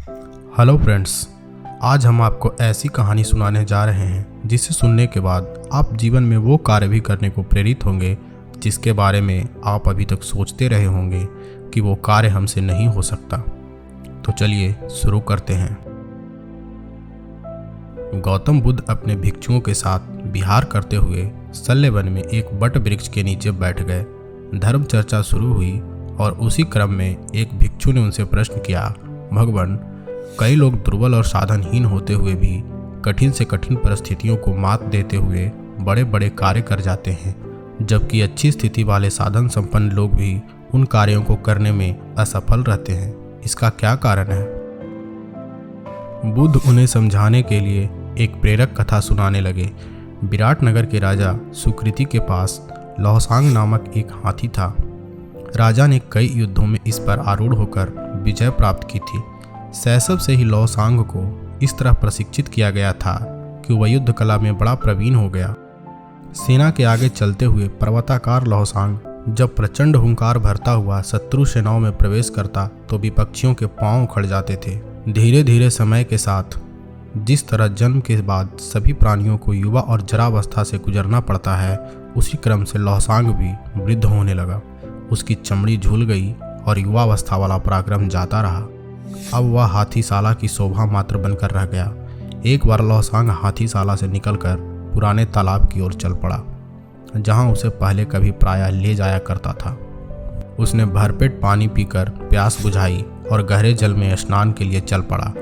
Hello friends, आज हम आपको ऐसी कहानी सुनाने जा रहे हैं जिसे सुनने के बाद आप जीवन में वो कार्य भी करने को प्रेरित होंगे जिसके बारे में आप अभी तक सोचते रहे होंगे कि वो कार्य हमसे नहीं हो सकता। तो चलिए शुरू करते हैं। गौतम बुद्ध अपने भिक्षुओं के साथ विहार करते हुए सल्ले वन में एक बट वृक्ष के नीचे बैठ गए। धर्म चर्चा शुरू हुई और उसी क्रम में एक भिक्षु ने उनसे प्रश्न किया, भगवान, कई लोग दुर्बल और साधनहीन होते हुए भी कठिन से कठिन परिस्थितियों को मात देते हुए बड़े बड़े कार्य कर जाते हैं, जबकि अच्छी स्थिति वाले साधन संपन्न लोग भी उन कार्यों को करने में असफल रहते हैं। इसका क्या कारण है? बुद्ध उन्हें समझाने के लिए एक प्रेरक कथा सुनाने लगे। विराटनगर के राजा सुकृति के पास लौसांग नामक एक हाथी था। राजा ने कई युद्धों में इस पर आरूढ़ होकर विजय प्राप्त की थी। शैशव से ही लौसांग को इस तरह प्रशिक्षित किया गया था कि वह युद्ध कला में बड़ा प्रवीण हो गया। सेना के आगे चलते हुए पर्वताकार लौसांग जब प्रचंड हुंकार भरता हुआ शत्रु सेनाओं में प्रवेश करता तो विपक्षियों के पांव उखड़ जाते थे। धीरे धीरे समय के साथ जिस तरह जन्म के बाद सभी प्राणियों को युवा और जरावस्था से गुजरना पड़ता है, उसी क्रम से लौसांग भी वृद्ध होने लगा। उसकी चमड़ी झूल गई और युवावस्था वाला पराक्रम जाता रहा। अब वह हाथीशाला की शोभा मात्र बनकर रह गया। एक बार लौसांग हाथीशाला से निकलकर पुराने तालाब की ओर चल पड़ा, जहां उसे पहले कभी प्रायः ले जाया करता था। उसने भरपेट पानी पीकर प्यास बुझाई और गहरे जल में स्नान के लिए चल पड़ा।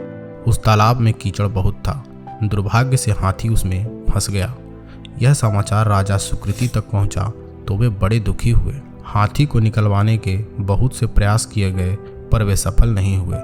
उस तालाब में कीचड़ बहुत था। दुर्भाग्य से हाथी उसमें फंस गया। यह समाचार राजा सुकृति तक पहुंचा तो वे बड़े दुखी हुए। हाथी को निकलवाने के बहुत से प्रयास किए गए पर वे सफल नहीं हुए।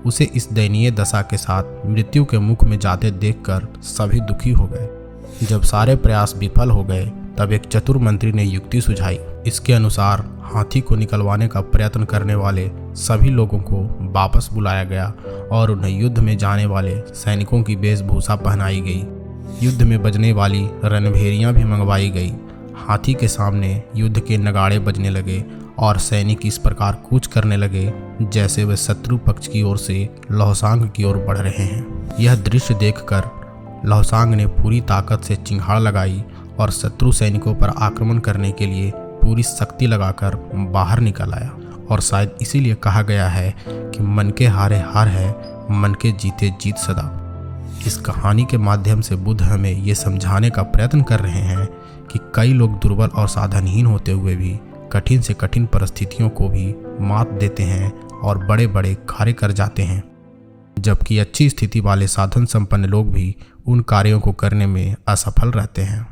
उसे इस दयनीय दशा के साथ मृत्यु के मुख में जाते देखकर सभी दुखी हो गए। जब सारे प्रयास विफल हो गए तब एक चतुर मंत्री ने युक्ति सुझाई। इसके अनुसार हाथी को निकलवाने का प्रयत्न करने वाले सभी लोगों को वापस बुलाया गया और उन्हें युद्ध में जाने वाले सैनिकों की वेशभूषा पहनाई गई। युद्ध में बजने वाली रणभेरियां भी मंगवाई गई। हाथी के सामने युद्ध के नगाड़े बजने लगे और सैनिक इस प्रकार कूच करने लगे जैसे वे शत्रु पक्ष की ओर से लौसांग की ओर बढ़ रहे हैं। यह दृश्य देखकर लौसांग ने पूरी ताकत से चिंगाड़ लगाई और शत्रु सैनिकों पर आक्रमण करने के लिए पूरी शक्ति लगाकर बाहर निकल आया। और शायद इसीलिए कहा गया है कि मन के हारे हार है, मन के जीते जीत सदा। इस कहानी के माध्यम से बुद्ध हमें ये समझाने का प्रयत्न कर रहे हैं कि कई लोग दुर्बल और साधनहीन होते हुए भी कठिन से कठिन परिस्थितियों को भी मात देते हैं और बड़े बड़े कार्य कर जाते हैं, जबकि अच्छी स्थिति वाले साधन संपन्न लोग भी उन कार्यों को करने में असफल रहते हैं।